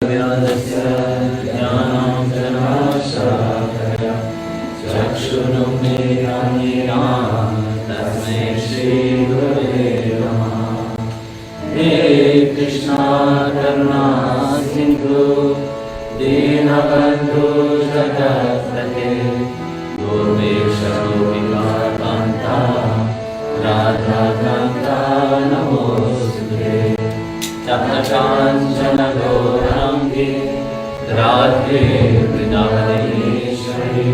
व्यासस्य ज्ञानाञ्जनशलाकया चक्षुरुन्मीलितं येन तस्मै श्रीगुरवे नमः। हे कृष्णा करुणा सिन्धु दीनबन्धु जगत्पते गोपेश गोपिकान्ता राधाकान्ता नमोऽस्तुते। तप्तकाञ्चन गौराङ्गी राधे वृन्दावनेश्वरी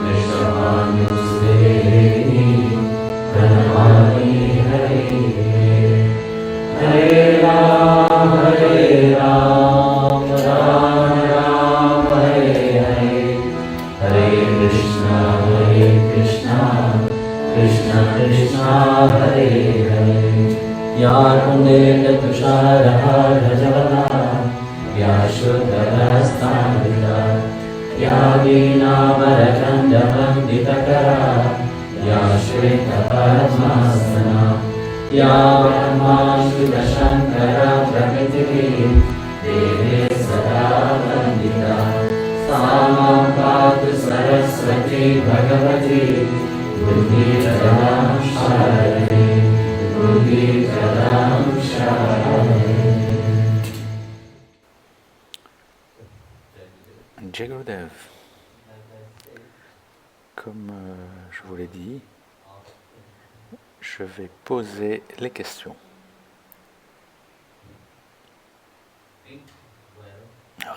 वृषभानुसुते प्रणमामि हरे। हरे राम राम राम हरे हरे, हरे कृष्णा कृष्णा कृष्णा हरे हरे। या कुन्देन तुषारहारजवना या शुद्धहस्तामृता या वीणावरकण्ठवन्दितकरा या श्वेतपद्मासना या ब्रह्माच्युतशङ्करा प्रकृतिः देवी सदा वन्दिता। सा मां पातु सरस्वती भगवती बुद्धिप्रदां शारदे बुद्धिप्रदां शारदे। Jai Gurudev, comme je vous l'ai dit, je vais poser les questions.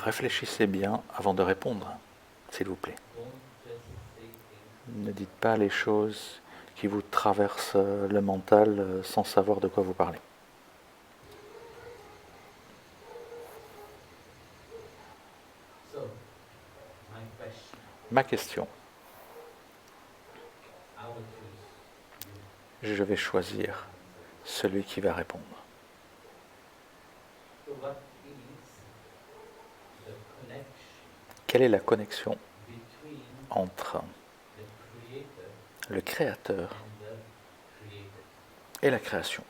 Réfléchissez bien avant de répondre, s'il vous plaît. Ne dites pas les choses qui vous traversent le mental sans savoir de quoi vous parlez. Ma question. Je vais choisir celui qui va répondre. Quelle est la connexion entre le Créateur et la création?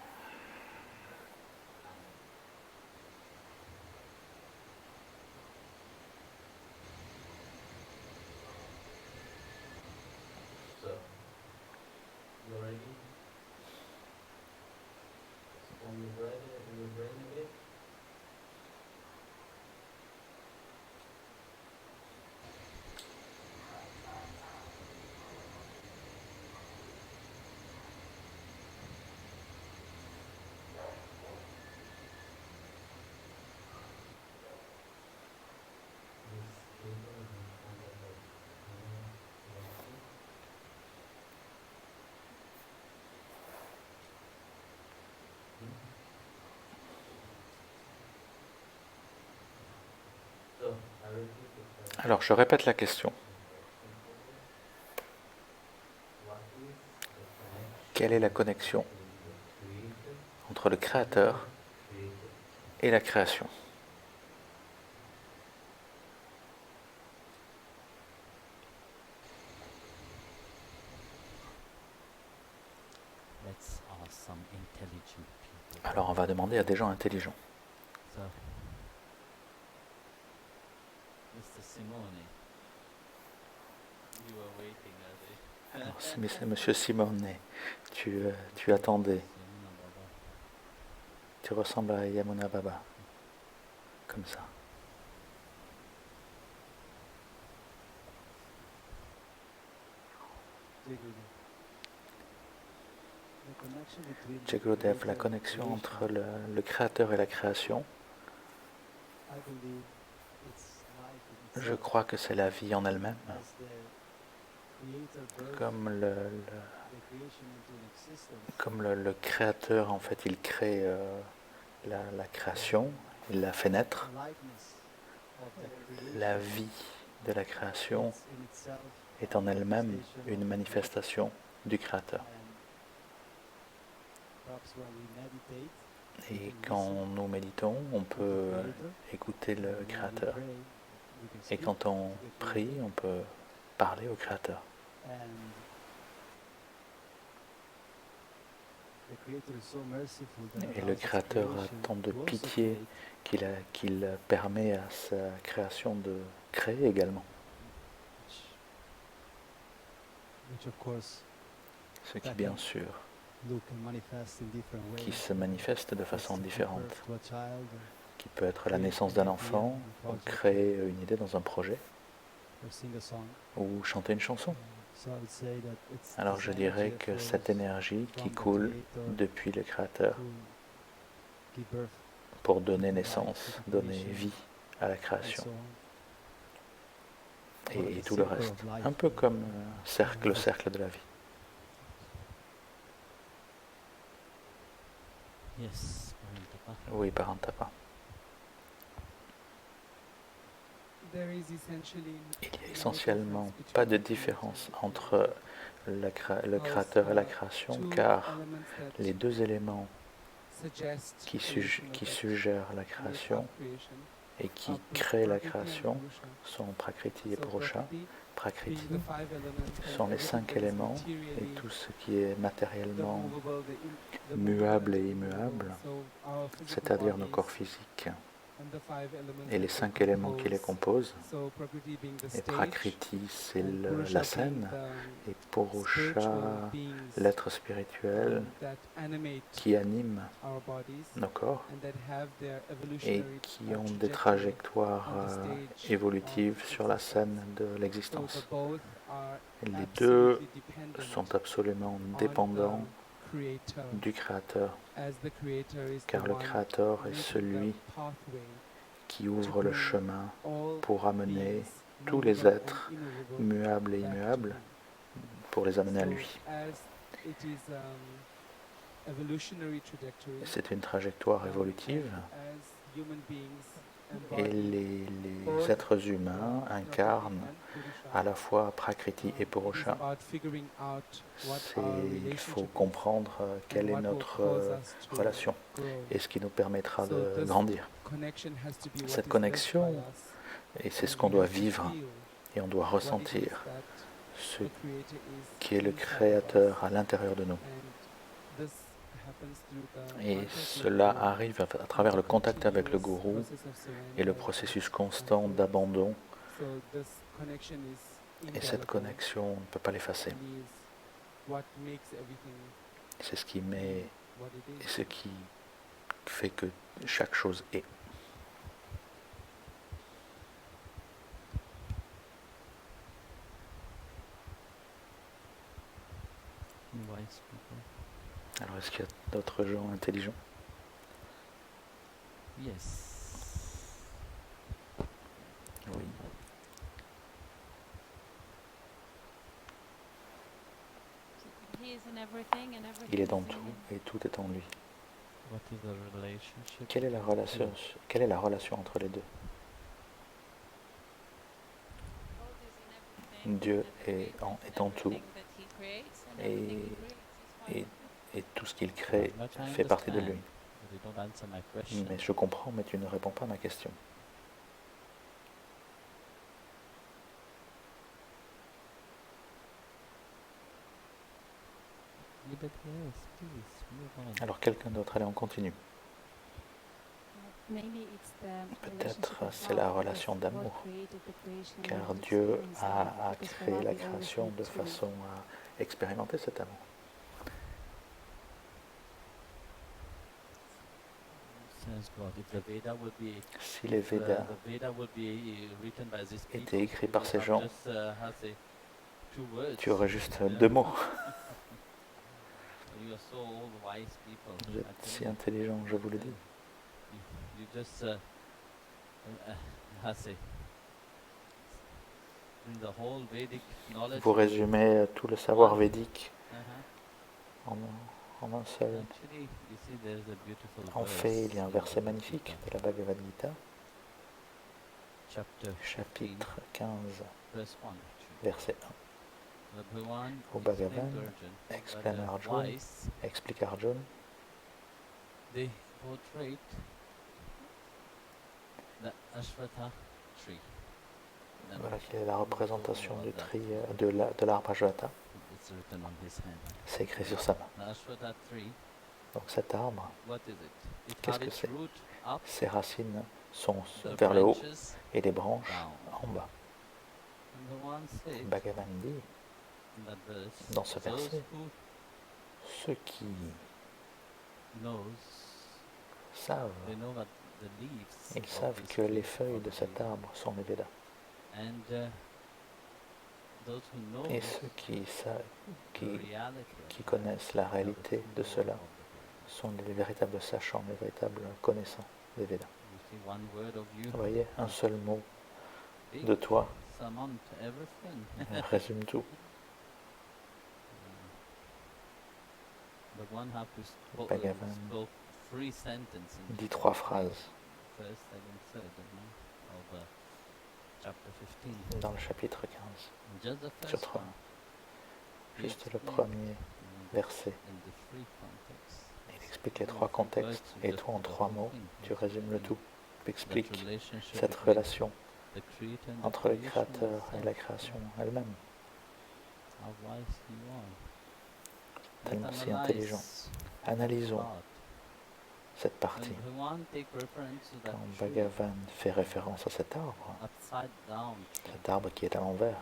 Alors, je répète la question. Quelle est la connexion entre le Créateur et la création? Alors, on va demander à des gens intelligents. Alors, c'est Monsieur Simone, tu attendais. Tu ressembles à Yamuna Baba, comme ça. Jai Gurudev, la connexion entre le Créateur et la création, je crois que c'est la vie en elle-même. Comme le Créateur, en fait, il crée la création, il la fait naître. La vie de la création est en elle-même une manifestation du Créateur. Et quand nous méditons, on peut écouter le Créateur. Et quand on prie, on peut parler au Créateur. Et le Créateur a tant de pitié qu'il permet à sa création de créer également. Ce qui, bien sûr, qui se manifeste de façon différente, qui peut être la naissance d'un enfant, ou créer une idée dans un projet, ou chanter une chanson. Alors je dirais que cette énergie qui coule depuis le Créateur pour donner naissance, donner vie à la création et tout le reste, un peu comme le cercle de la vie. Oui, Parantapa. Il n'y a essentiellement pas de différence entre le Créateur et la création, car les deux éléments qui suggèrent la création et qui créent la création sont Prakriti et Purusha. Prakriti sont les 5 éléments et tout ce qui est matériellement muable et immuable, c'est-à-dire nos corps physiques et les 5 éléments qui les composent. Et Prakriti, c'est la scène, et Purusha, l'être spirituel qui anime nos corps et qui ont des trajectoires évolutives sur la scène de l'existence. Les deux sont absolument dépendants du Créateur, car le Créateur est celui qui ouvre le chemin pour amener tous les êtres muables et immuables, pour les amener à lui. C'est une trajectoire évolutive et les êtres humains incarnent à la fois Prakriti et Purusha. Il faut comprendre quelle est notre relation et ce qui nous permettra de grandir. Cette connexion, et c'est ce qu'on doit vivre et on doit ressentir, ce qui est le Créateur à l'intérieur de nous. Et cela arrive à travers le contact avec le gourou et le processus constant d'abandon. Et cette connexion, on ne peut pas l'effacer. C'est ce qui fait que chaque chose est. Alors, est-ce qu'il y a d'autres gens intelligents? Oui. Il est dans tout et tout est en lui. Quelle est la relation entre les deux? Dieu est en tout et tout ce qu'il crée fait partie de lui. Mais je comprends, mais tu ne réponds pas à ma question. Alors quelqu'un d'autre, allez, on continue. Peut-être c'est la relation d'amour, car Dieu a créé la création de façon à expérimenter cet amour. Si les Védas étaient écrits par ces gens, tu aurais juste 2 mots. Vous êtes si intelligent, je vous le dis. Vous résumez tout le savoir védique en un seul. En fait, il y a un verset magnifique de la Bhagavad Gita, chapitre 15, verset 1. Où Bhagavan explique à Arjuna voilà quelle est la représentation du de l'arbre Ashwatha. C'est écrit sur sa main. Donc cet arbre, what is it? It qu'est-ce have que its c'est? root up, Ses racines sont the vers le haut branches et les branches down. en bas. And the one said Bhagavan dit in that verse, dans ce those verset, who ceux qui knows, savent, they know what the leaves ils of savent this que les tree feuilles are de the cet Veda. arbre sont les Védas. And those who know Et ceux qui savent, the qui reality of qui that connaissent la are the réalité true de knowers cela of the Veda. sont les véritables sachants, les véritables connaissants des Védas. You see, one word of you Vous voyez, un seul mot big de toi surmount everything. résume tout. But one have to Bhagavan spoke three sentences in dit 3 phrases first, second, third, of chapter 15. dans le chapitre 15, Just the sur first 3. one. He Juste le explained premier in verset. the three contexts. Il explique les 3 contextes et toi en 3 mots, tu résumes le tout. Tu expliques That relationship cette between relation the creator and the entre le creation Créateur et itself. la création elle-même. How wise you are. Tellement Let's si intelligent. analyze Analysons that. cette partie. When Bhagavan take reference to that Quand tree, Bhagavan fait référence à cet arbre upside down tree, qui est à l'envers,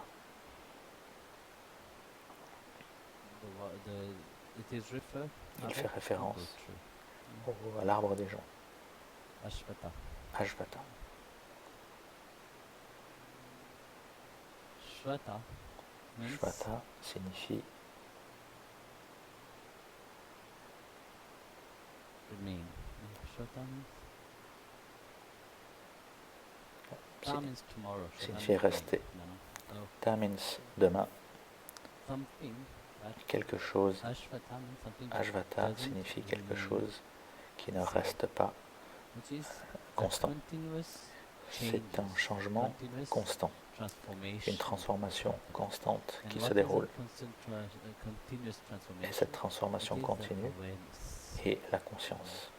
it is referred il fait référence tree. à l'arbre des gens, Ashvata. Ashvata. Shvata means Shvata signifie remain. Shvata means si- Ta means tomorrow. Shvata signifie means rester. So Ta means demain, something that quelque chose. Ashvata means something that Ashvata doesn't signifie quelque remain, chose qui ne reste pas which is a constant. continuous C'est un changes, changement continuous constant, transformation. une transformation constante And qui what se is déroule. continuous Et transformation? cette transformation It is the continue awareness. est la conscience.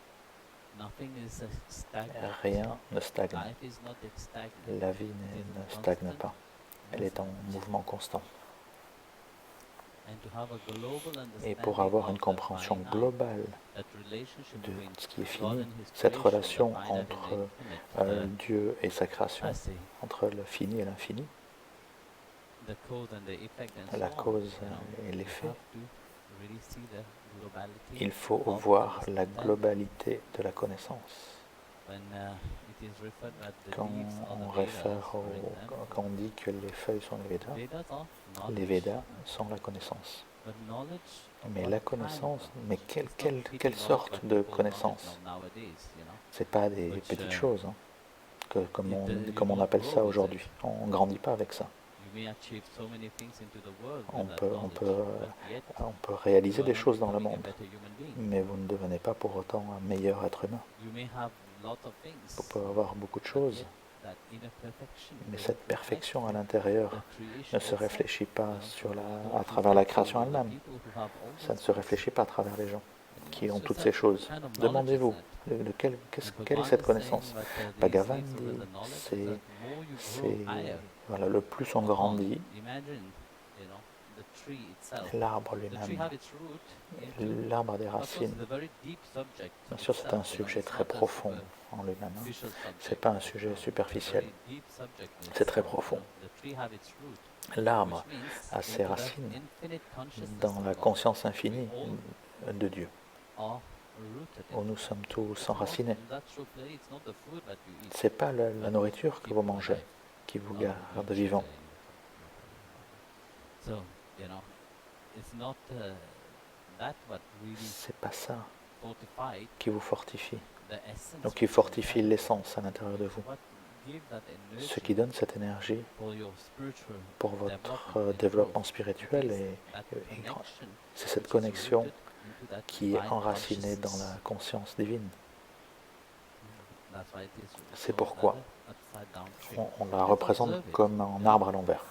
Nothing is stagnant. Rien ne stagne. Life is not stagnant. La vie ne stagne pas. Elle est en mouvement constant. And to have a global Et pour understanding avoir of une the compréhension finite, globale that relationship de between ce qui est God fini, and His cette creation, relation the finite and the entre infinite, Dieu et sa création, I say, entre le fini et l'infini, the cause and the effect and la so on, cause you know, et you l'effet, have to really see the globality il faut of voir la understanding. globalité de la connaissance. When it is referred that the Quand leaves are on the Vedas, réfère for example, quand on dit que les feuilles sont les Védas, Vedas are les knowledge. Védas sont la connaissance. But knowledge of Mais what la kind of connaissance, knowledge? mais It's not quelle petty knowledge sorte what de we call connaissance? knowledge nowadays, you know. C'est pas des Which, petites choses, hein, comme you on don't appelle grow ça with aujourd'hui. it. On ne grandit pas avec ça. You may achieve so many things into the world On with that peut, knowledge, but yet on peut réaliser you are des not choses dans le becoming a monde, better human being. mais vous ne devenez pas pour autant un meilleur être humain. You may have lot of things, Vous pouvez avoir beaucoup de but choses, yet that inner perfection mais doesn't cette reflect perfection à the l'intérieur creation ne se itself. réfléchit pas You know, sur so those à who travers la get to création the elle-même. people who have all Ça ne those se things, réfléchit pas à travers les gens qui ont so toutes it's ces a choses. kind of knowledge, Demandez-vous, isn't it? quelle est Bhagavan cette is connaissance? saying that, these Bhagavan leaves dit, are the knowledge, c'est, that more you grow higher voilà, le plus on upon, grandit, imagine, you know, the tree itself. l'arbre The tree lui-même, have its root into, l'arbre a des of course, racines. it's a very deep subject Bien sûr, c'est un itself, you know, sujet it's très not a profond en lui-même. Hein. superficial C'est subject. pas un sujet superficiel. Very deep subject in C'est très itself, profond. you know. The tree have its root, L'arbre which means a ses into the racines infinite consciousness dans la of God. conscience infinie We all de Dieu, are rooted où in. nous sommes tous It's not- enracinés. that's true play, it's not the food that you eat. C'est pas la nourriture que vous mangez qui vous garde vivant. So, you know, it's not that what really C'est pas ça fortified qui vous fortifie, the essence. donc qui fortifie l'essence à l'intérieur de vous. What give that energy Ce qui donne cette énergie for your spiritual pour votre development and développement growth. spirituel, That et connection c'est cette which is connexion rooted into that qui est divine enracinée dans consciousness. la conscience divine. That's why it is C'est shown pourquoi as an upside down tree. On la représente comme un arbre à l'envers.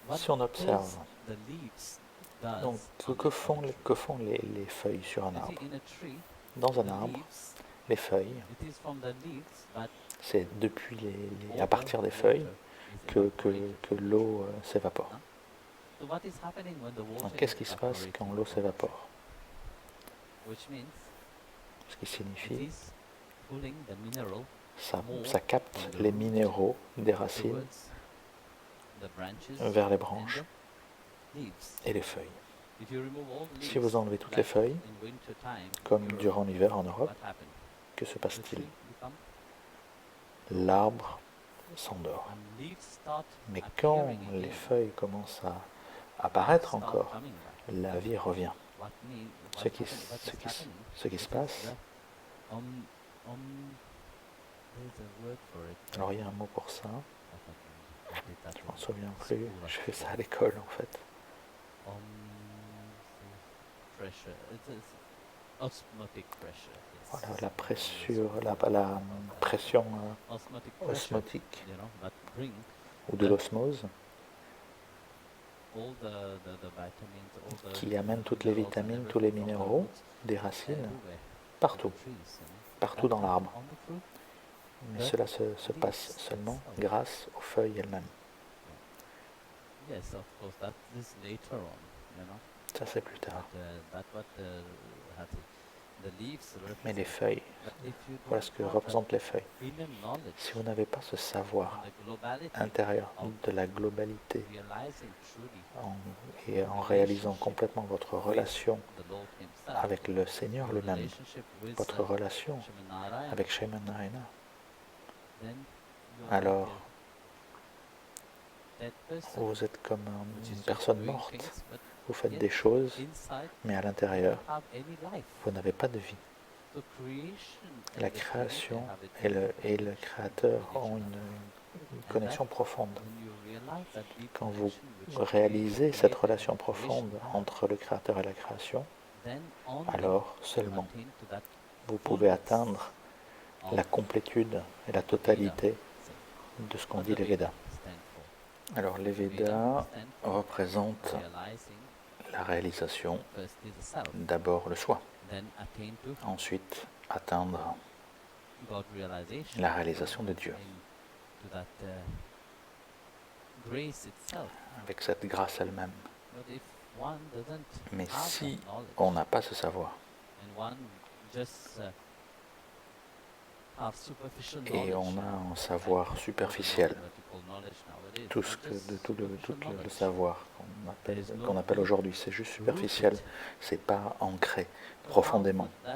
What Si on does observe, the leaves does donc, on que the font, tree? que font les feuilles sur un You arbre? see, in a tree, Dans un the arbre, leaves, les feuilles, it is from the leaves that c'est depuis à all partir the des feuilles water is evaporated. que l'eau s'évapore. So what is happening when the water Donc, qu'est-ce is qui se passe evaporated? quand l'eau s'évapore? Which means ce qui it signifie is pulling the mineral ça capte les minéraux des racines towards the branches vers les and branches the leaves. et les feuilles. If you remove all the Si vous leaves, enlevez toutes les like feuilles, in winter time, comme Europe, durant l'hiver en Europe, what happens? que se The passe-t-il? tree become L'arbre s'endort. and leaves start Mais quand appearing les again, feuilles commencent à life apparaître start encore, coming back. la vie revient. What Ce qui, is happening? ce qui se It is passe, the there's a word for it. alors il y a un mot pour ça, I did that je m'en in souviens plus, school, je fais ça à l'école en fait. Pressure. It's osmotic pressure. Yes. Voilà, la pression Osmotic pressure, osmotique you know, that bring ou de l'osmose all the vitamins, all the qui amène toutes les minerals and vitamines, tous les everything from the minéraux roots des racines everywhere, partout, to the trees, you know. partout dans That l'arbre. on the fruit. Mais cela se passe seulement grâce aux feuilles elles-mêmes. Yes, of course, that is later on, you know. Ça c'est plus tard. But that what the leaves Mais les represent. feuilles, But if you voilà don't ce que have représentent les feuilles. that inner knowledge Si vous n'avez pas ce savoir on the globality intérieur of de la globalité realizing truly et en réalisant complètement votre relation the Lord Himself, avec le Seigneur your lui-même, relationship with votre relation Shamanarayana, avec Shaiman Narayana, then you are alors like a dead person, vous êtes comme which is une just personne doing morte. things, but Vous faites yet des choses, inside mais à you l'intérieur, don't have any life. vous n'avez pas de vie. So creation and La the Creator création have a et deep le connection Créateur with each ont other. une connexion profonde. When you realize that deep Quand vous connection which réalisez creation cette and relation creation profonde have, entre le Créateur et la création, then only alors you seulement attain to that vous pouvez fullness atteindre of la complétude et la totalité de ce qu'ont what dit the les Védas. stand for. Alors les Veda Védas stand for représentent realizing la réalisation, first is the self, d'abord le soi, then attain to ensuite atteindre God realization, la réalisation de Dieu, and to that grace itself. avec cette grâce elle-même. But if one doesn't Mais have si that knowledge, on n'a pas ce savoir and one just have superficial et knowledge, on a un savoir superficiel, vertical knowledge nowadays, tout ce not que, just de tout le superficial le knowledge. savoir qu'on appelle aujourd'hui, c'est juste superficiel, c'est pas ancré profondément. How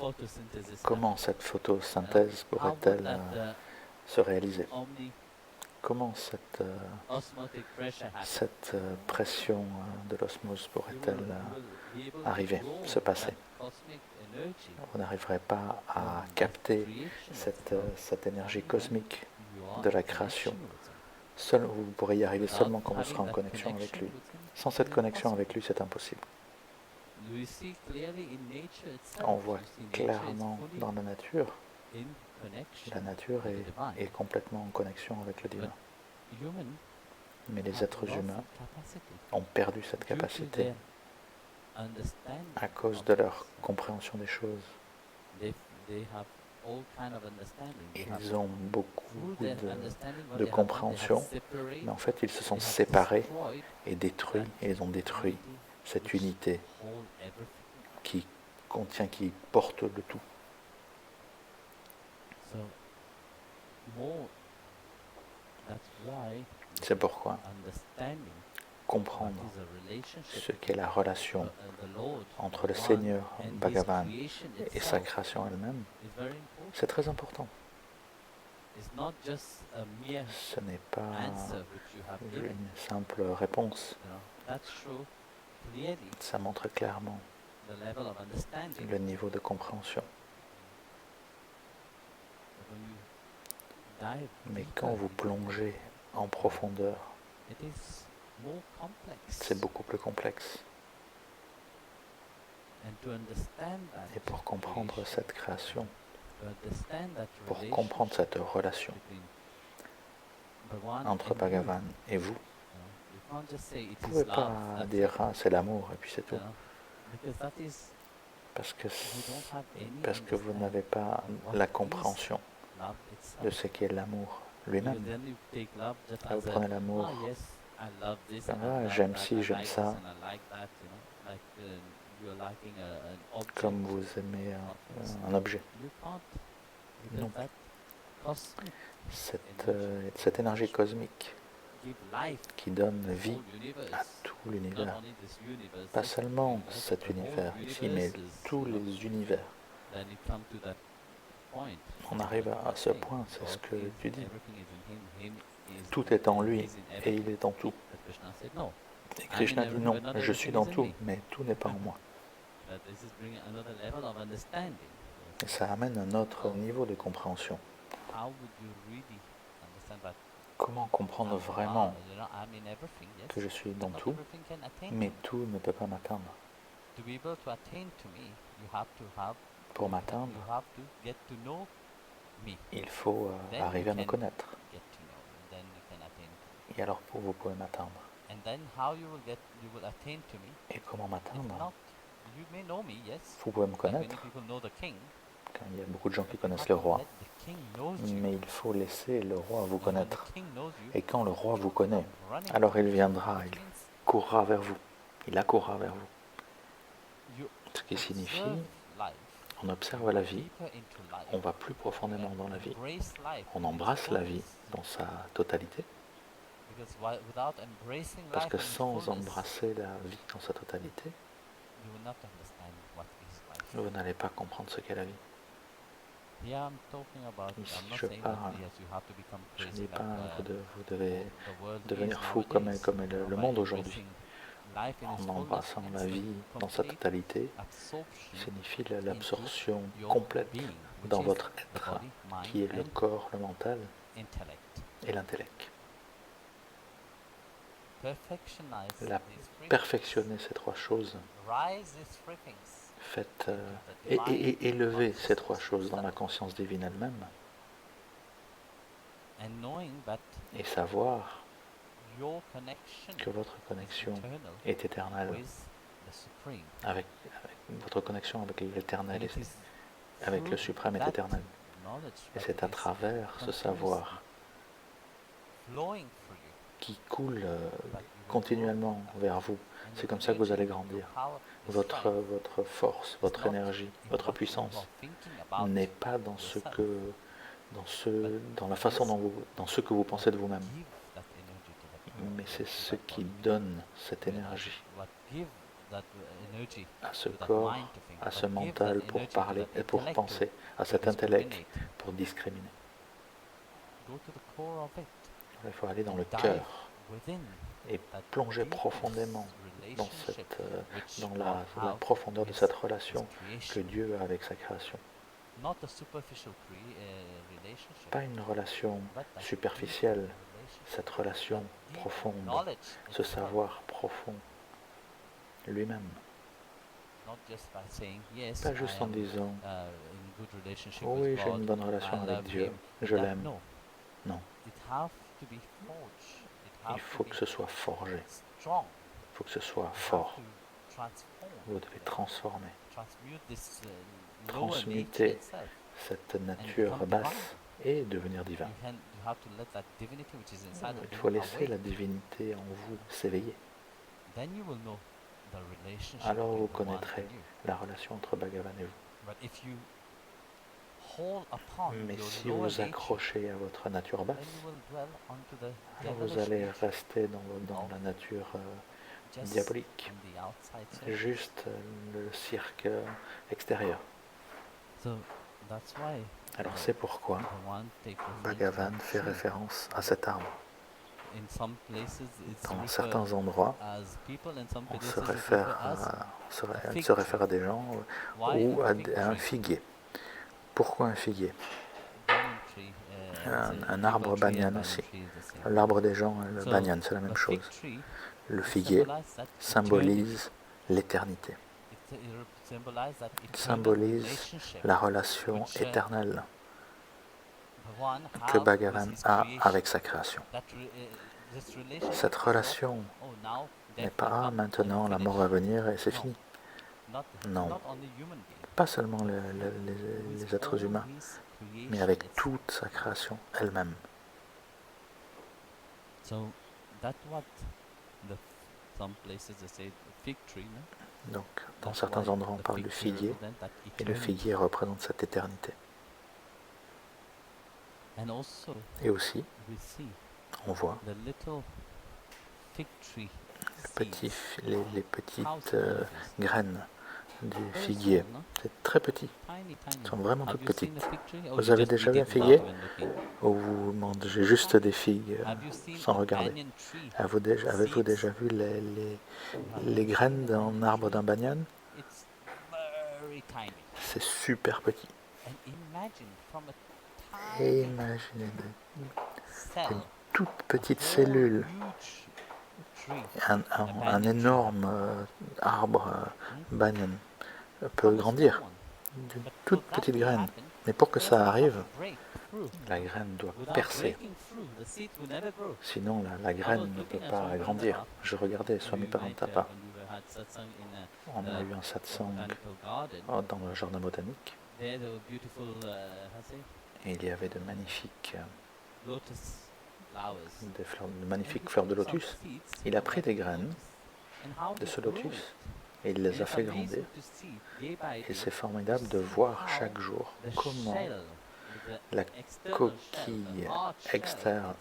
would that photosynthesis Comment happen? cette photosynthèse How would pourrait-elle that se réaliser? Comment osmotic pressure happen? cette pression de l'osmose You pourrait-elle will be able to arriver, grow se passer? that cosmic energy Vous n'arriverez pas à from that capter creation cette énergie itself, cosmique you are de la in création. connection with him. Vous pourrez y arriver Without seulement quand vous having serez en that connexion avec connection lui. with him, Sans it cette is connexion impossible. avec lui, c'est impossible. You see clearly in nature itself, On voit you see nature is clairement fully dans la nature, in connection la nature with the divine. est complètement en connexion avec le divin. Human Mais les have êtres lost humains capacity ont perdu cette due to capacité their understanding à cause of de leur things. compréhension des choses. They have all kind of understanding. They have Ils ont beaucoup through their understanding what de they have done, they have compréhension, separated, mais en fait ils se sont they have séparés destroyed et détruits, et ils ont détruit unity cette which unité hold everything. qui qui porte le tout. So more that's why C'est pourquoi understanding comprendre what is a relationship ce qu'est la relation the Lord, entre le the Seigneur One, and His Bhagavan creation et sa itself création elle-même, is very important. c'est très important. It's not just a mere Ce n'est pas answer which you have given. une simple réponse. You know, that shows clearly Ça montre clairement the level of understanding. le niveau de compréhension. But when you dive Mais deeper quand vous into it, plongez en profondeur, it is more complex. c'est beaucoup plus complexe. And to understand that Et pour comprendre creation, cette création, to understand that pour comprendre relationship cette relation between Bhagavan entre and you, Bhagavan et vous, you can't just say it vous ne is pouvez love, pas that's dire it, ah, c'est l'amour et puis c'est tout. you know, because that is Parce que, you don't have any vous understanding n'avez pas of what la is compréhension love de itself. ce qu'est l'amour Because lui-même. then you take love just Là, vous as prenez l'amour, yes, I love this ah, and I love j'aime that, ci, I j'aime like ça. this and I like that, you know, like you're liking an object comme vous aimez of this. un objet. You can't, Non. because that cosmic Cette énergie cosmique give life qui donne to the vie whole universe. à tout Not l'univers. only this universe, Pas this seulement universe, cet the whole univers ici, mais universe is, tous les univers. then it comes to that point. On arrive What à you ce say. point, c'est ce God que is, tu dis. everything is in him, him is Tout in- est en lui he's in et everything. il est en tout. But Krishna said no. Et Krishna I'm in dit everything, non, but not je suis everything dans is in tout, me. mais tout n'est pas en moi. But this is bringing another level of understanding. Et ça amène un autre niveau de compréhension. How would you really understand that? Comment comprendre vraiment I'm in everything, yes. que je suis dans Not tout, everything can attain mais to me. tout ne peut pas m'atteindre. To be able to attain to me, you have to have Pour m'atteindre, you have to get to know me. il faut Then arriver à you me can connaître. get to know me. Then you can attain to me. Et alors, vous pouvez m'atteindre. And then how you will attain to me. Et comment If m'atteindre? not, you may know me, yes. Vous pouvez me Like many connaître, people know the king. car il y a beaucoup de gens qui But you connaissent have le to roi, let the king knows you. mais il faut laisser le roi vous And when connaître. the king knows you, Et quand le roi vous connaît, running alors il viendra, which il means courra vers vous. Il accourra vers vous. you Ce qui signifie, observe life. on observe la vie, Deeper into life. on va plus profondément dans la vie, Embrace life on in its embrasse la vie fullness. dans sa totalité, Because without embracing parce life que in its sans fullness, embrasser la vie dans sa totalité, you will not understand what is life. vous n'allez pas comprendre ce qu'est la vie. Here I'm talking about. Ici, I'm not je saying parle- that yes, you have to become Je ne crazy dis pas, like vous devez the world devenir is fou nowadays. comme est le By monde aujourd'hui. embracing life in its En fullness embrassant means la the vie dans sa complete totalité, absorption signifie l'absorption your complète being, which dans is votre the être, body, mind, qui est le and corps, le mental intellect. et l'intellect. Perfectionize La these three Perfectionnez ces trois choses, things. Rise these three things. faites et élevez ces trois choses dans la conscience divine elle-même, And knowing that et savoir your connection que votre is connexion eternal est éternelle, with the Supreme. avec votre connexion avec l'éternel, And it is avec le through suprême est that éternel. knowledge Et that c'est à is travers ce savoir flowing through you qui coule that you will continuellement grow. vers vous. And C'est your comme ça que vous allez energy, grandir. your power, your Votre strength force, votre is not énergie, in votre what you puissance are thinking about n'est pas dans yourself, dans la façon dans ce que vous pensez de vous-même, give that energy to the power, mais c'est to ce that qui body. donne cette énergie What give that energy à ce to that corps, mind to think, à what ce give mental that pour energy to parler that et pour intellect to penser, à cet intellect discriminate. pour discriminer. Go to the core of it. Il faut aller dans le Dive cœur within et that plonger deepest profondément dans, relationship which dans God la have profondeur de with cette His relation creation. que Dieu a avec sa création. Not a superficial relationship, Pas une relation but a superficielle, deep relationship, cette relation that deep profonde, knowledge ce itself, savoir profond lui-même. not just by saying yes, Pas juste I en am disant in good relationship oh with oui, j'ai God, une bonne relation I avec love Dieu, Him, je that- l'aime. No, Non, it have to be forged. It il have faut to que be ce soit forgé, strong. il faut que ce soit You have fort. to transform, Vous devez transformer, transmute this lower nature transmuter itself. cette nature become basse et devenir divin. You have to let that divinity which is inside of Il you faut laisser awake. la divinité en vous s'éveiller. Then you will know the relationship Alors vous with the one connaîtrez in you. la relation entre Bhagavan et vous. But if you hold upon Mais your si lower vous nature, accrochez à votre nature then basse, you will dwell onto the alors vous devilish allez nature, rester dans la nature just diabolique, on the outside surface. juste le cirque extérieur. So that's why Alors c'est pourquoi Bhagavan take reference Bhagavan to fait tree. référence à cet arbre. In some places it's Dans referred certains endroits, as people, in some on places se it's réfère referred as elle se réfère à des gens why ou a à fig un tree? figuier. Pourquoi un figuier? Banyan tree, Un the arbre yucca tree and banyan banyan aussi. tree is the same. L'arbre des gens et le So, banyan, c'est la même the chose. fig tree, Le it figuier symbolizes that symbolise l'éternité, eternity. It symbolizes that eternal symbolise relationship la relation which, éternelle Bhagavan que have Bhagavan with his a creation. avec sa création. This relationship Cette is not, relation oh, now n'est death pas will come, maintenant, and la mort finish. va venir et c'est No. fini. Not Non. only human being, Pas seulement with les êtres all humains, his mais creation avec itself. toute sa création elle-même. So that's what some places they say the fig tree, no? Donc, dans That's certains why endroits, on the parle du fig tree figuier, represents that et le eternity. figuier représente cette éternité. And also, Et aussi, we see on voit the little fig tree petit, seeds. les How petites small it is. graines du Very figuier. small, no? C'est très petit, Tiny, tiny. elles sont vraiment Have toutes you seen a petites. fig tree? Oh, Vous you avez just déjà eat vu un it without figuier even looking. où vous mangez juste des figues Have you seen sans a regarder? banyan tree? Avez-vous Seeds? déjà vu les graines d'un arbre d'un banyan? It's very tiny. C'est super petit. And imagine from a Et tiny imaginez cell, une toute petite a whole cellule, huge tree, un banyan tree. énorme arbre banyan peut From a small grandir one. d'une But toute for that petite to graine. happen, Mais pour que first ça it has arrive, to break through. la graine doit Without percer. breaking through, the seed will never grow. Sinon, la graine ne peut pas grandir. Je regardais Swami Parantapa. When we had satsang in On a eu un satsang botanical garden, dans le jardin botanique. there were beautiful, Et il y avait de magnifiques, lotus flowers. de magnifiques fleurs de lotus. Il a pris des graines de ce lotus et il les a fait grandir. Et c'est formidable de voir chaque jour comment la coquille externe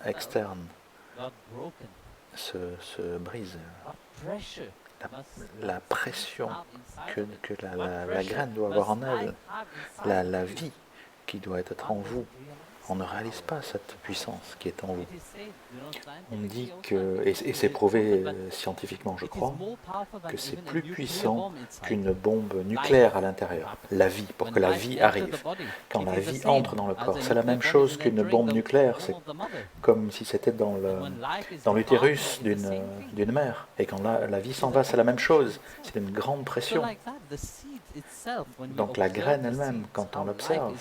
se brise. La pression que la graine doit avoir en elle, la vie qui doit être en vous, on ne réalise pas cette puissance qui est en vous. On dit que, et c'est prouvé scientifiquement je crois, que c'est plus puissant qu'une bombe nucléaire à l'intérieur, la vie, pour que la vie arrive. Quand la vie entre dans le corps, c'est la même chose qu'une bombe nucléaire, c'est comme si c'était dans l'utérus d'une mère. Et quand la vie s'en va, c'est la même chose, c'est une grande pression. Donc la graine elle-même, quand on l'observe,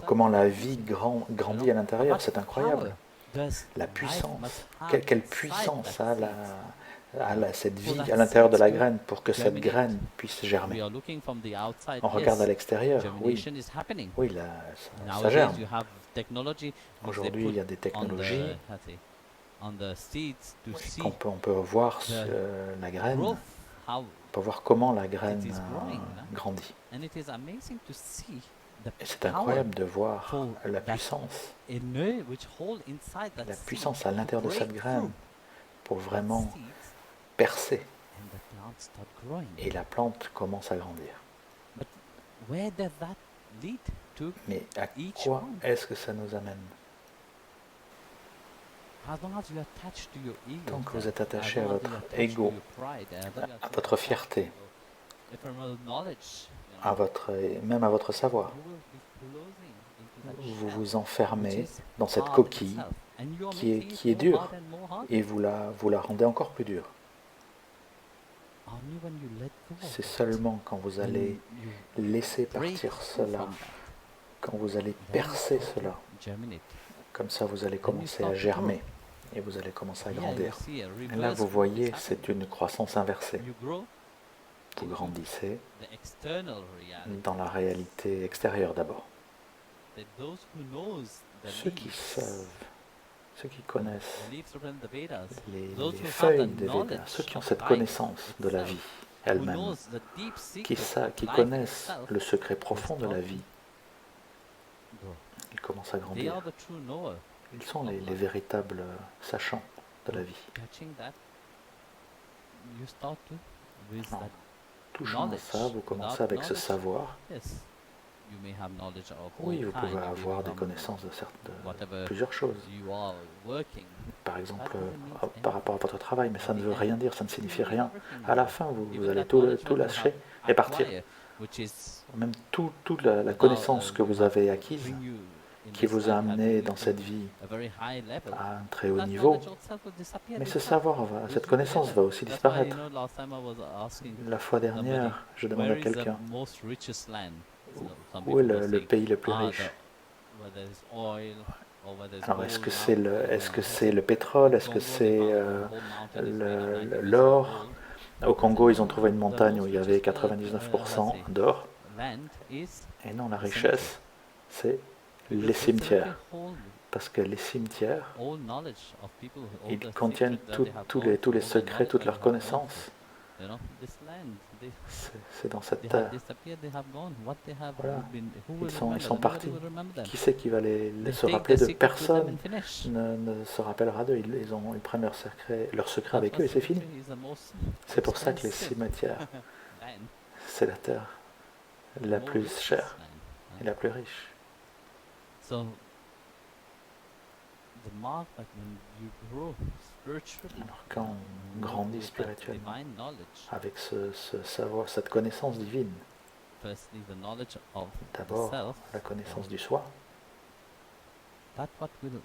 comment la vie grandit à l'intérieur, c'est incroyable. La puissance, quelle puissance a cette vie à l'intérieur de la graine pour que cette graine puisse germer. On regarde à l'extérieur, oui, ça germe. Aujourd'hui, il y a des technologies on peut voir la graine, on peut voir comment la graine grandit. Et c'est incroyable de voir la puissance à l'intérieur de cette graine pour vraiment percer. Et la plante commence à grandir. Mais à quoi est-ce que ça nous amène? Tant que vous êtes attaché à votre ego, à votre fierté, même à votre savoir, vous vous enfermez dans cette coquille qui est dure et vous la rendez encore plus dure. C'est seulement quand vous allez laisser partir cela, quand vous allez percer cela, comme ça vous allez commencer à germer et vous allez commencer à grandir. Et là vous voyez, c'est une croissance inversée. Vous grandissez dans la réalité extérieure d'abord. Ceux qui savent, ceux qui connaissent les feuilles des Védas, ceux qui ont cette connaissance de la vie elle-même, qui connaissent le secret profond de la vie, ils commencent à grandir. Ils sont les véritables sachants de la vie. En touchant à ça, vous commencez avec ce savoir. Oui, vous pouvez avoir des connaissances de plusieurs choses. Par exemple, par rapport à votre travail, mais ça ne veut rien dire, ça ne signifie rien. À la fin, vous allez tout lâcher et partir. Même toute la connaissance que vous avez acquise, qui vous a amené dans cette vie à un très haut niveau, mais ce savoir, cette connaissance va aussi disparaître. La fois dernière, je demandais à quelqu'un où est le pays le plus riche. Alors, est-ce que c'est le pétrole? Est-ce que c'est l'or? Au Congo, ils ont trouvé une montagne où il y avait 99% d'or. Et non, la richesse, c'est les cimetières. Parce que les cimetières, ils contiennent tous les secrets, toutes leurs connaissances You know, this land, C'est dans cette they have terre. disappeared, they have gone. What they have Voilà. been, who Ils will sont remember them? Nobody partis. will remember them. Qui c'est qui va They se take rappeler the d'eux? secret with them Personne and finish. ne se rappellera d'eux. Ils prennent leur secret That avec eux et c'est fini. cemetery is the most C'est pour ça que les expensive cimetières, land, c'est la terre la more plus richest chère land. et la plus riche. So the mark that when you grow spiritually, Alors quand on grandit with that spirituellement divine knowledge, avec ce savoir, cette connaissance divine, firstly the knowledge of the d'abord self, la connaissance du soi, that what will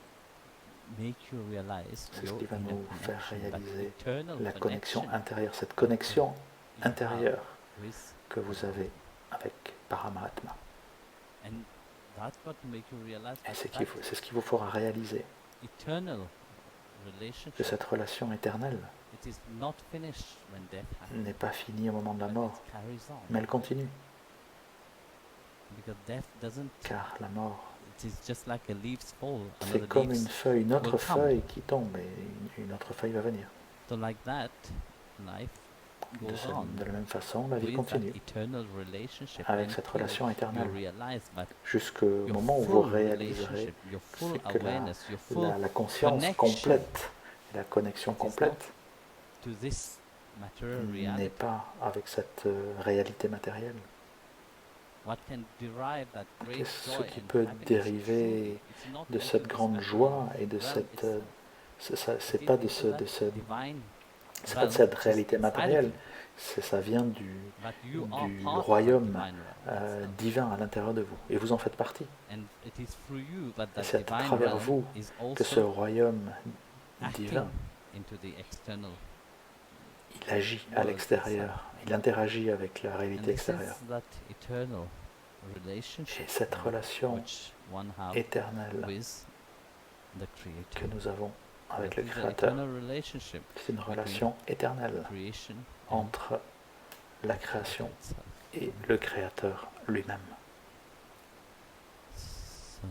make you realize c'est ce your qui va inner nous faire connection, that réaliser eternal la connexion connection intérieure, cette connexion you have intérieure with que vous avez avec Paramahatma. and that's what will make you realize Et that c'est ce qui vous fera réaliser eternal que relationship, cette relation éternelle it is not finished when death happens, n'est pas finie au moment de la but mort, it carries on. mais elle continue, Because death doesn't, car la mort, it is just like a leaves fall, c'est another comme leaves. une feuille, une autre will come. feuille qui tombe et une autre feuille va venir. So like that, life goes on De la même façon, la vie with that continue eternal relationship avec cette until relation you éternelle realize that jusqu'au your moment où vous full réaliserez relationship, your full que awareness, your full la conscience connection complète, la connexion It is complète to this material n'est reality. pas avec cette réalité matérielle. What can derive that great Ce joy qui and peut happiness dériver truly, it's not de into cette this grande material joie et de realm cette itself. c'est It pas is de into ce that de ce divine c'est pas de realm cette which is réalité inside of matérielle, you. ça vient du But you are du part of that royaume divine realm itself. divin à l'intérieur de vous et vous en faites partie. And it is through you that Et that c'est à divine travers realm vous is que ce also royaume acting divin, into the external. il agit à world l'extérieur, il interagit avec la And réalité this extérieure. is that eternal relationship Et cette relation which one have éternelle with the Creator. que nous avons avec le That is an Créateur, eternal relationship c'est une relation éternelle creation and entre la création itself. et le Créateur lui-même. So,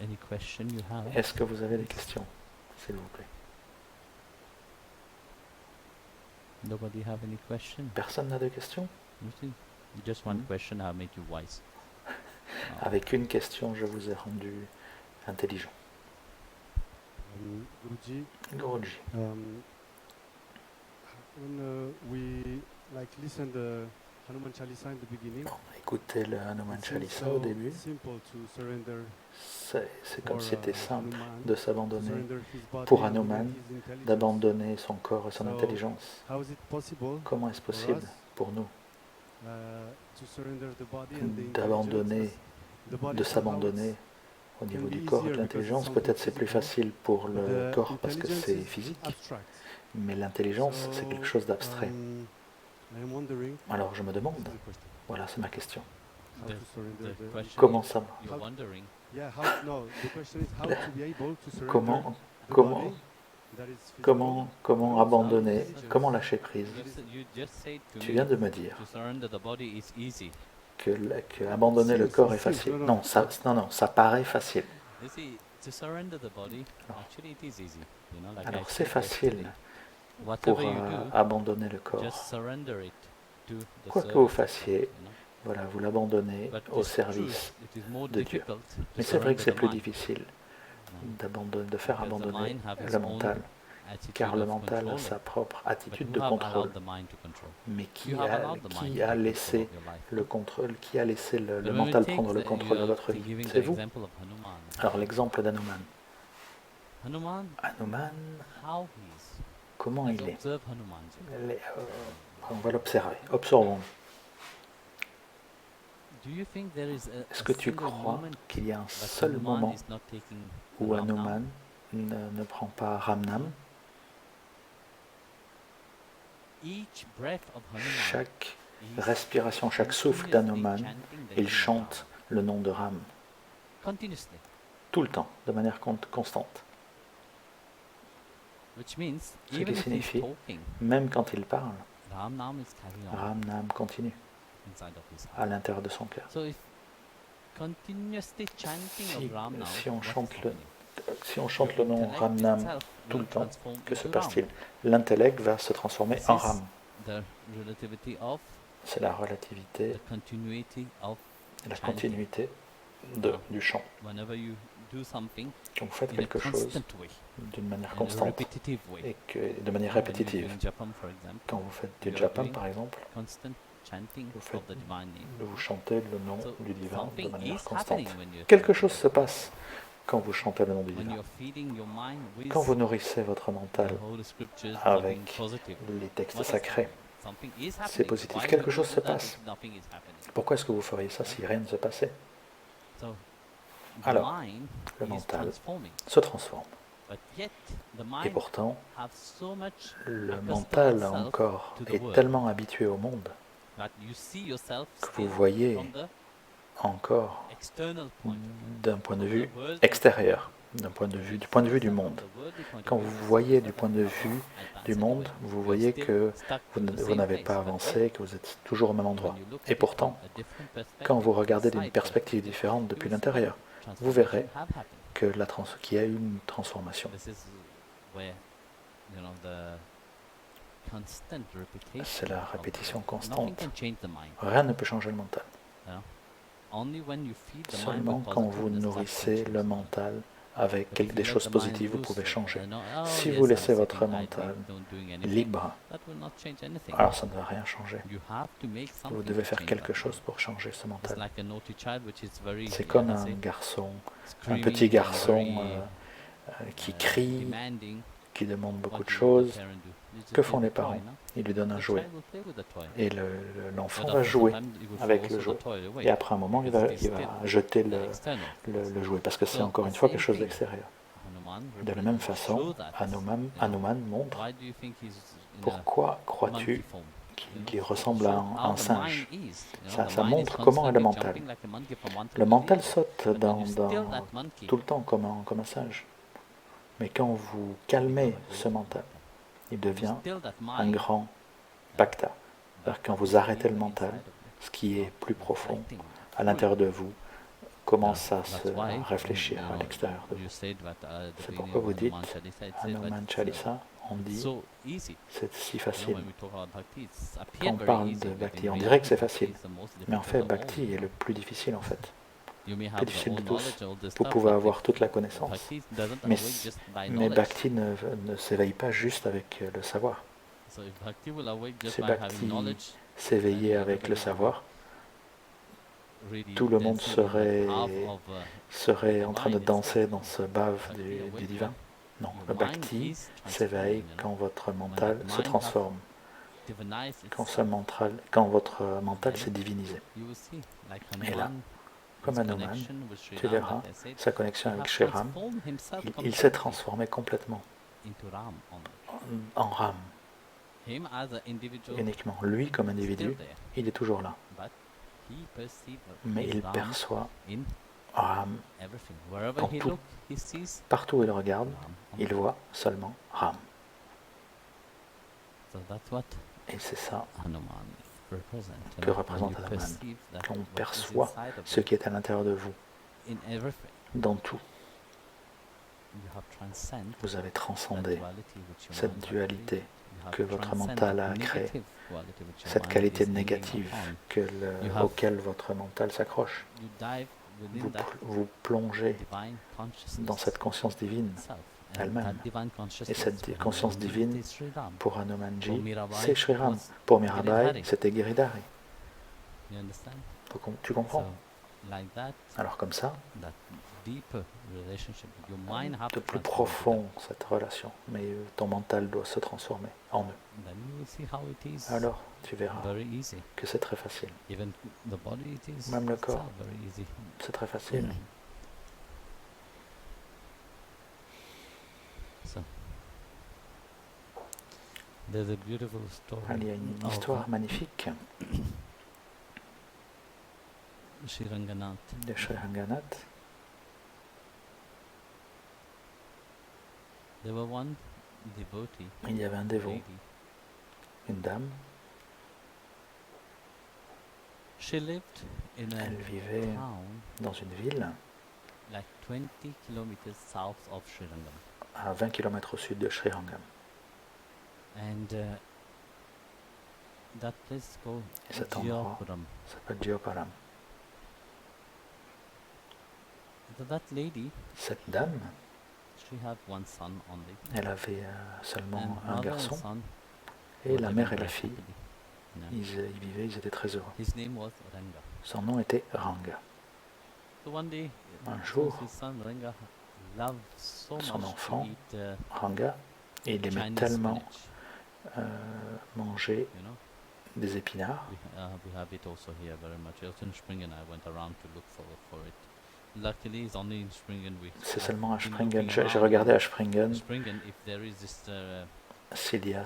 any question you have? Est-ce que vous avez des questions, s'il vous plaît? Nobody have any question? Personne n'a de questions? You see? Just one Hmm. question have made you wise. Avec une question, je vous ai rendu intelligent. Guruji, Guruji, when we listen the Hanuman Chalisa in the beginning, écoutez le Hanuman it seems Chalisa au so début, simple to surrender c'est comme for, si c'était simple Hanuman, de to s'abandonner surrender his body pour and Hanuman, his intelligence. d'abandonner son corps et son So, intelligence. How is it possible Comment est-ce for possible us, pour nous to surrender the body and the d'abandonner, intelligence? The body de somehow s'abandonner it's- au niveau can du be corps et de easier because l'intelligence? it's Peut-être something c'est plus physical, facile pour but le the corps parce que intelligence c'est is physique, abstract. mais l'intelligence c'est So, quelque chose d'abstrait. I am wondering, Alors je me this demande, is the question, voilà c'est ma question, how The- to surrender the the question comment is ça, you're How- wondering Yeah, no, the question is how to be able to surrender comment, the comment, body that is physical, comment, comment but also abandonner, intelligence. comment lâcher prise? you just said to Tu me viens de me dire to surrender the body is easy. que abandonner le Seems- corps est it seems, facile. no. Non, ça paraît facile. You see, to surrender the body, Alors- actually it is easy. You know, like I Alors c'est said facile yesterday. pour Whatever you do, abandonner le just corps. surrender it to the Quoi que vous service of fassiez, God, you know. Voilà, vous l'abandonnez But au it's service. true, it is more de Dieu. difficult to Mais c'est vrai que c'est surrender plus the mind, difficile you de faire Because the abandonner mind have its le own mental, attitude car le of mental a controlling. sa propre But attitude you de have contrôle. allowed the mind to control. Mais You have allowed the mind qui to a take laissé control of your life. le contrôle, qui a laissé le But when we mental take prendre le the- contrôle de you are votre vie? giving C'est the vous. example of Hanuman. Alors l'exemple d'Hanuman. Hanuman, Hanuman, how he is. comment Let's il est? observe Hanuman. On va l'observer. Observons. Do you think there is Est-ce a que tu single crois moment qu'il y a un that seul Hanuman moment is not taking où Ram Nam? Hanuman ne prend pas Ramnam? Each breath of Hanuman Chaque is respiration, chaque souffle continuously d'Hanuman, chanting the il name of chante Ram. le nom de Ram. Continuously. Tout le temps, de manière constante. Which means, Ce qui even if he's signifie, talking, même quand il parle, Ram Nam is carrying on Ramnam continue inside of his à heart. l'intérieur de son cœur. So if continuously chanting Si, of Ram now, si on what's chante happening? si on chante Your le nom intellect Ram Nam itself tout le will temps, transform que se into Ram. passe-t-il? L'intellect va se transformer This en is Ram. the relativity of C'est la relativité, the continuity of la chanting. continuité Now, du chant. whenever you do something Quand vous faites in a quelque chose constant way, d'une manière in a constante repetitive way, et de manière when you're répétitive, doing japam, for example, quand vous faites you du are japam doing par exemple, constant chanting vous, faites, of the divine name. vous chantez le nom So du divin de something manière is constante. happening when you're Quelque chanting chose that. se passe quand vous chantez le nom du When divin. you're feeding your mind with Quand vous nourrissez votre the mental holy scriptures, avec something positive. les textes What is sacrés, happening? Something is c'est happening. positif. Why Quelque would you chose do se that passe. if nothing is happening? Pourquoi est-ce que vous feriez ça si rien ne se passait? So the Alors, mind le is mental transforming, se transforme. but yet the Et mind pourtant, have so much le accustomed mental itself encore to the est world tellement habitué au monde that you see yourself que still vous voyez from the encore external point of view, d'un point de from vue the worldly extérieur, du point You de vue see du yourself monde. from the worldly point of Quand view, vous you voyez see du yourself point de as vue advanced du anyway. monde, vous You are voyez still que stuck vous in the vous same n'avez place, pas but avancé, yet, que vous êtes toujours au même endroit. when you look Et at it from pourtant, a different perspective, quand vous regardez d'une inside perspective perspective, différente depuis you will see that l'intérieur, vous transformation verrez have happened. que qu'il y a eu une transformation. This is where the constant repetition C'est la of répétition nothing constante. can change the mind. Rien ne peut changer le mental. Only when you feed the mind Seulement with quand vous positiveness, that can nourrissez change le the mind. mental avec But if des you let choses the mind positives, vous loose, pouvez changer. oh Si yes, vous I'm laissez votre sitting idly, mental don't doing anything, libre, that will not change anything. alors ça ne va rien changer. You have to make Vous something devez to faire change quelque that chose mind. pour changer ce It's mental. like a naughty child which is very, C'est comme let's un say, garçon, un screaming petit and garçon very, qui crie, demanding. qui demande What beaucoup de does the choses. parent do? You just Que give font les the toy, parents? no? Ils lui donnent un The jouet. child will play with the toy. Et l'enfant But va after jouer some time, he will avec throw le also jouet. the toy away. Et après un moment, il va jeter The external. le jouet parce que c'est So, encore une the fois same quelque chose thing. d'extérieur. Hanuman De la même show façon, that, Hanuman montre why do you think he's in a pourquoi monkey crois-tu form? qu'il ressemble à Show un how the singe. mind is. Ça The mind is montre comment est le constantly mental. jumping like a monkey from one thing Le to mental the other. saute But when you still that monkey, tout le temps comme un singe. Mais quand vous calmez ce mental, il devient still that un mind, grand bhakta. C'est-à-dire quand vous arrêtez le mental, ce qui est plus profond à l'intérieur de vous commence à se réfléchir à l'extérieur de vous. C'est pourquoi vous dites, Hanuman Chalisa, on dit, c'est si facile. Quand on parle de bhakti, on dirait que c'est facile. Mais en fait, bhakti est le plus difficile en fait. Le plus difficile de tous. Vous pouvez avoir toute la connaissance. Mais bhakti ne s'éveille pas juste avec le savoir. Si bhakti s'éveillait avec le savoir, tout le monde serait en train de danser dans ce bave du divin. Non, le bhakti s'éveille quand votre mental se transforme, quand votre mental s'est divinisé. Et là, comme Hanuman, tu verras sa connexion avec Sri Ram, il s'est transformé complètement en Ram. Uniquement, lui comme individu, il est toujours là. Mais il perçoit Ram dans tout. Partout où il regarde, il voit seulement Ram. Et c'est ça que représente Hanuman. Quand on perçoit ce qui est à l'intérieur de vous, dans tout, vous avez transcendé cette dualité que votre mental a créée, cette qualité négative auquel votre mental s'accroche. Vous plongez dans cette conscience divine elle-même. Et cette conscience divine, pour Hanumanji, c'est Sri Ram. Pour Mirabai, c'était Giridhari. Tu comprends? Alors comme ça, de plus profond cette relation, mais ton mental doit se transformer en eux. Alors tu verras que c'est très facile. Même le corps, c'est très facile. Il y a une histoire magnifique de Sri Ranganath. Il y avait un dévot, une dame. She lived in a Elle vivait town dans une ville like 20 kilometers south of Srirangam. à 20 km au sud de Srirangam. And that place is called Et cet endroit Jiapuram. s'appelle Jioparam. So that lady, Cette dame, she had one son only. elle avait seulement And un mother and garçon. son Et were la living mère et la very fille, happily. Yeah. ils vivaient, ils étaient très heureux. His name was Ranga. Son nom était Ranga. So one day, Un since jour, his son Ranga loved so son much enfant, to eat Ranga, et il aimait Chinese tellement spinach, manger you know. des épinards. We have it also here very much. Also in Springen, I went around to look for it. Luckily, it's only in Springen. C'est I've seulement à been Springen. looking J'ai around regardé à in Springen Springen if there is this s'il y a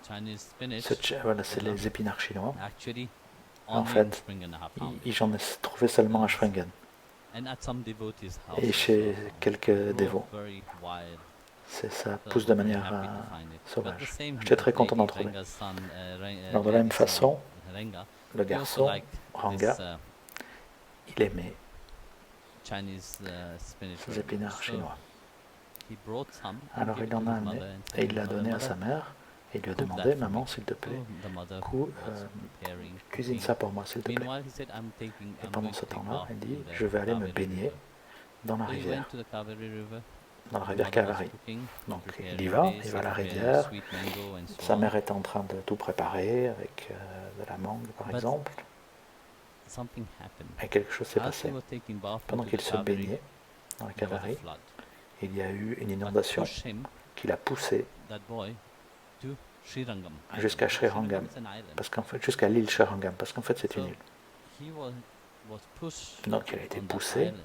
Chinese spinach. voilà, c'est les épinards chinois. Actually, En only in fait, Springen I have found it. J'en ai trouvé seulement à Springen And at some devotees' house. et chez quelques dévots. Very wild. Ça So pousse de I was very manière happy to find it. But the sauvage. same J'étais très with content d'en lady trouver. Ranga's son, Alors de la même lady's son, façon, Ranga, le he also garçon, liked Ranga, this, il aimait Chinese spinach. ces épinards So chinois. he brought some and Alors gave il it en to a his amené mother and et said, il l'a donné à "Mother, sa mère et il lui a cook demandé, that for maman, me." s'il te plaît, So the mother was preparing, cuisine cooking. ça pour moi, s'il te plaît. Meanwhile, he said, "I'm Et going pendant ce to take temps-là, bath il dit, in the je vais aller me Kaveri baigner river." dans la So he rivière, went to the Kaveri river. dans la The rivière mother was Kavari. cooking, Donc preparing il y va, this, il va à la preparing rivière. sweet mango and so Sa on. mère était en train de tout préparer avec de la mangue, par But exemple, Something happened. et quelque chose s'est As he passé. was taking bath Pendant into qu'il the se Kaveri, baignait dans la there was a Kavari, flood. il y a eu une That inondation pushed him, qui l'a poussé that boy, to Srirangam. Island. jusqu'à Srirangam, is an island. parce qu'en fait, jusqu'à l'île Srirangam, parce qu'en fait c'est une So île. he was pushed Donc il a été on that poussé island.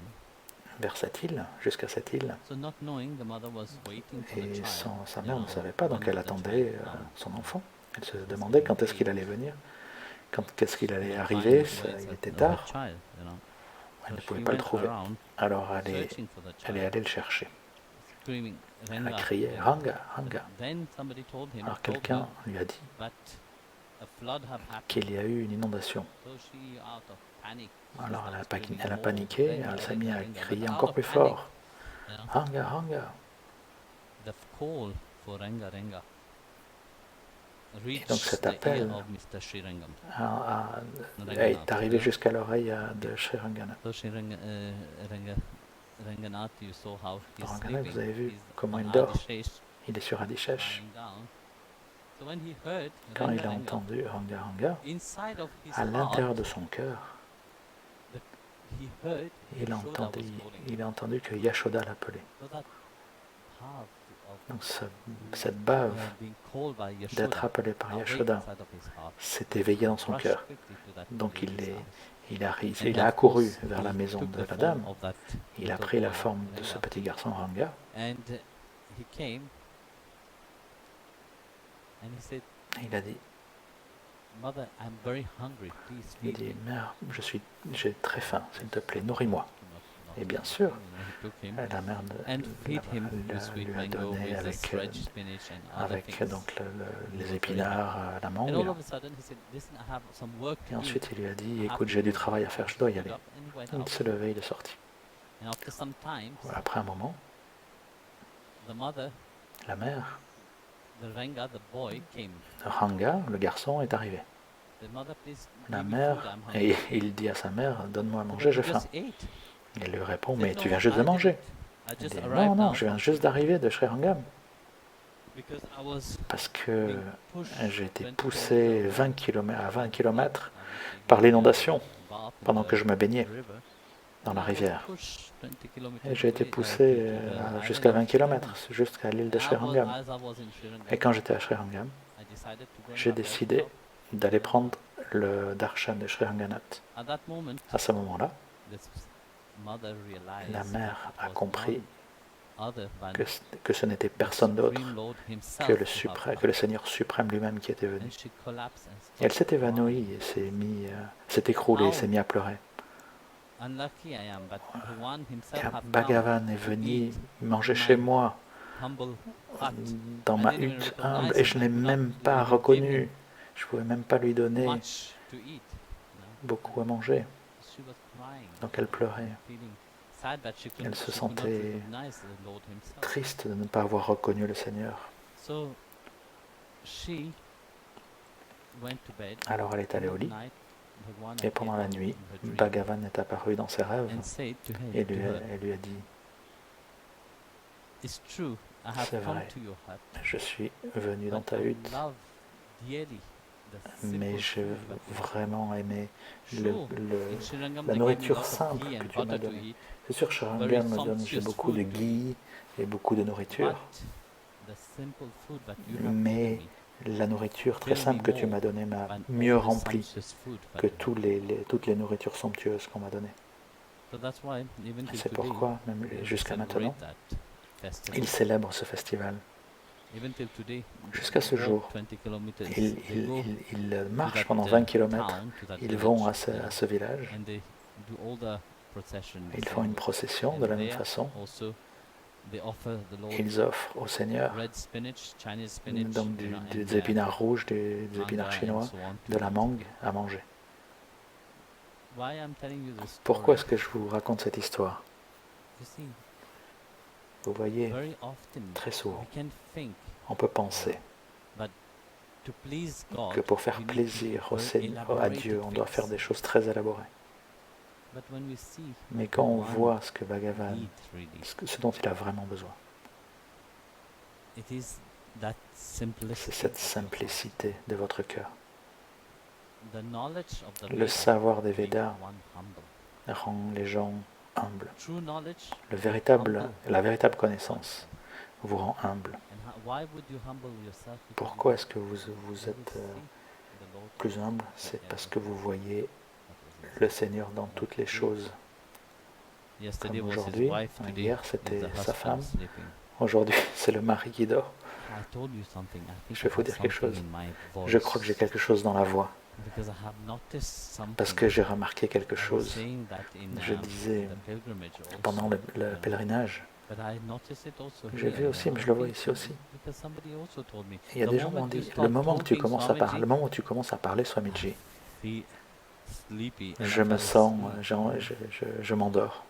vers cette île, jusqu'à cette île, So not knowing, the mother was waiting for the et child. sa You mère ne know, savait pas, donc when elle the attendait child come. son enfant. Elle se demandait quand est-ce qu'il allait venir, qu'est-ce qu'il allait arriver, il était tard, Child, you know. elle ne So pouvait she pas le went trouver. around Alors elle searching for the est child, allée le chercher. screaming, Elle a "Ranga, crié Ranga." Ranga, Ranga. Then somebody told him, Alors told quelqu'un her lui a dit that a flood have happened. qu'il y a eu une inondation. So she, out of panic, she Alors started screaming elle a more, paniqué, Ranga, elle s'est mise à Ranga, Ranga. crier But encore out plus of panic, fort. you know, Ranga, Ranga. the call for Ranga Ranga reached donc cet the ear appel of Mr. Srirangam. Est arrivé jusqu'à l'oreille de Sriranganath. So Ranganath, you saw how he's Ranganath, sleeping. vous avez vu He's comment on il dort. Adishesh, Il est sur Adishesh. lying down. So when he heard Quand Ranga il a Ranga, entendu Ranga, Ranga, inside of his à l'intérieur heart, de son cœur, he heard il a Yashoda was entendu, calling. il a entendu que Yashoda l'appelait. So that path of Donc cette bave being called by d'être Yashoda appelé par awake Yashoda inside of his heart. s'est éveillé dans son Rushed cœur. quickly to that Donc lady's house. il a And accouru of course, vers la he maison took de the la form dame. of that Il a little pris la boy, forme de ce Ranga. petit garçon Ranga. And he came and he said, Et il a dit, "Mother, I'm very hungry. Please il feed dit, me." mère, j'ai très faim, s'il te plaît, nourris-moi. Not Et bien enough. sûr, You know, he took him la mère and feed him with lui sweet a mango, donné with the avec, stretch spinach and other avec things. donc les very épinards, la And all mangue. of a sudden he said, "Listen, I have some work Et to do." ensuite, il lui a dit, I have écoute, to j'ai du go." travail à faire, je dois y He aller. got up and he went Il out. se levait, il est sorti. And after some time, Après un moment, the mother, la mère, the Ranga, the boy, came. Ranga, le garçon, est arrivé. The mother, "Please La give me mère, food, I'm hungry." et il dit à sa mère, donne-moi à But manger, he j'ai faim. just ate. Il lui répond, He mais said, tu "No, viens juste de I manger. didn't. I Il just dit, arrived non, non, now je viens juste d'arriver de Srirangam because I was parce que being pushed j'ai été 20 poussé kilometers à 20 km away par from l'inondation the bath in pendant the que je me baignais river. dans la And I was rivière. pushed 20 kilometers Et j'ai été away, poussé to the island jusqu'à of 20 km, Srirangam. jusqu'à l'île de And Srirangam. as I was in Srirangam, Et quand j'étais à Srirangam, I decided to go and j'ai have a décidé shop. d'aller prendre le darshan de Sriranganath. At that moment, À ce moment-là, this mother realized la mère that a it was compris none other than que ce n'était the personne d'autre Supreme Lord himself que who had que le Seigneur suprême lui-même qui était come. venu. And she collapsed and Et elle s'est started évanouie crying. et s'est écroulée, s'est mise à pleurer. Unlucky I am, but Bhagavan Et himself had come Bhagavan est to venu eat manger in chez my moi, humble hut. dans I ma didn't even hutte recognize humble, et him. je I n'ai could not même pas even give him reconnu. Je ne pouvais même pas lui donner much to eat. beaucoup à manger. Donc elle pleurait. Elle se sentait triste de ne pas avoir reconnu le Seigneur. Alors elle est allée au lit, et pendant la nuit, Bhagavan est apparu dans ses rêves et elle lui a dit, c'est vrai, je suis venu dans ta hutte, mais j'ai vraiment aimé la nourriture simple que tu m'as donnée. C'est sûr, Sharangan me donne, j'ai beaucoup de ghee et beaucoup de nourriture, mais la nourriture très simple que tu m'as donnée m'a mieux rempli que toutes les nourritures somptueuses qu'on m'a données. C'est pourquoi, même jusqu'à maintenant, ils célèbrent ce festival. Jusqu'à ce jour, ils marchent pendant 20 km, ils vont à ce village, ils font une procession de la même façon, ils offrent au Seigneur donc des épinards rouges, des épinards chinois, de la mangue à manger. Pourquoi est-ce que je vous raconte cette histoire? Vous voyez, très souvent, on peut penser que pour faire plaisir à Dieu, on doit faire des choses très élaborées. Mais quand on voit ce que Bhagavan, ce dont il a vraiment besoin, c'est cette simplicité de votre cœur. Le savoir des Védas rend les gens humbles. La véritable connaissance vous rend humble. Pourquoi est-ce que vous êtes plus humble? C'est parce que vous voyez le Seigneur dans toutes les choses. Comme aujourd'hui, hier c'était sa femme, aujourd'hui c'est le mari qui dort. Je vais vous dire quelque chose. Je crois que j'ai quelque chose dans la voix. Parce que j'ai remarqué quelque chose. Je disais pendant le pèlerinage, j'ai vu aussi, mais je le vois ici aussi. Il y a des gens qui m'ont dit, le moment où tu commences à parler, Swamiji, je me sens, je m'endors.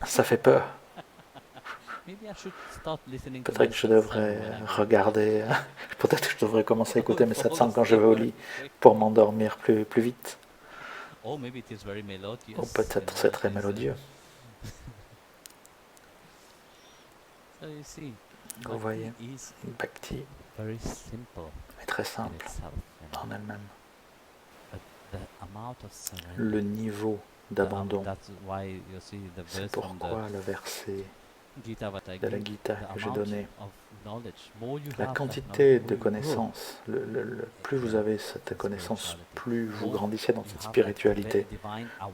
Ça fait peur. Peut-être que je devrais regarder, peut-être que je devrais commencer à écouter mes satsang quand je vais au lit pour m'endormir plus vite. Ou peut-être c'est très mélodieux. Vous voyez, Bhakti est très simple en elle-même. Le niveau d'abandon, c'est pourquoi le verset de la Gita que j'ai donné, la quantité de connaissances, plus vous avez cette connaissance, plus vous grandissez dans cette spiritualité,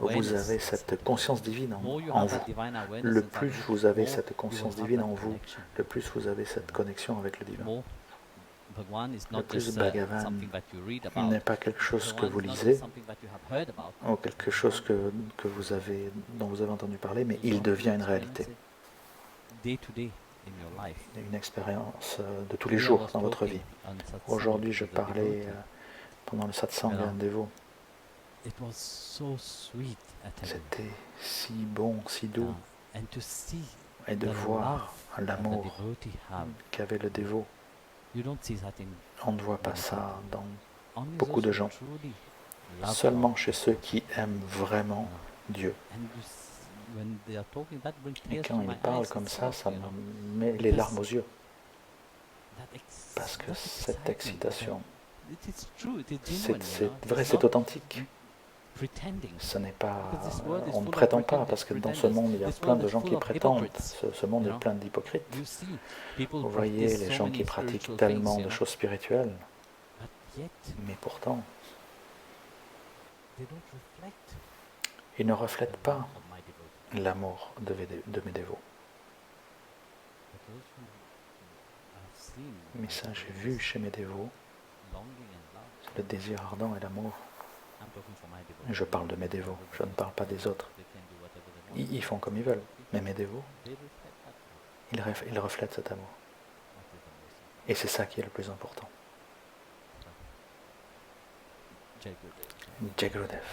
vous avez cette conscience divine en vous. Le plus vous avez cette conscience divine en vous, le plus vous avez cette connexion avec le divin. Le plus Bhagavan, il n'est pas quelque chose que vous lisez ou quelque chose dont vous avez entendu parler, mais il devient une réalité. Une expérience de tous les jours dans votre vie. Aujourd'hui, je parlais pendant le satsang d'un dévot. C'était si bon, si doux. Et de voir l'amour qu'avait le dévot. On ne voit pas ça dans beaucoup de gens. Seulement chez ceux qui aiment vraiment Dieu. Et quand il parle comme ça me met les larmes aux yeux. Parce que cette excitation, c'est vrai, c'est authentique. Ce n'est pas, on ne prétend pas, parce que dans ce monde, il y a plein de gens qui prétendent. Ce monde est plein d'hypocrites. Vous voyez les gens qui pratiquent tellement de choses spirituelles, mais pourtant, ils ne reflètent pas l'amour de mes dévots. Mais ça, j'ai vu chez mes dévots, le désir ardent et l'amour. Je parle de mes dévots, je ne parle pas des autres. Ils font comme ils veulent, mais mes dévots, ils reflètent cet amour. Et c'est ça qui est le plus important. Jai Gurudev. Jai Gurudev.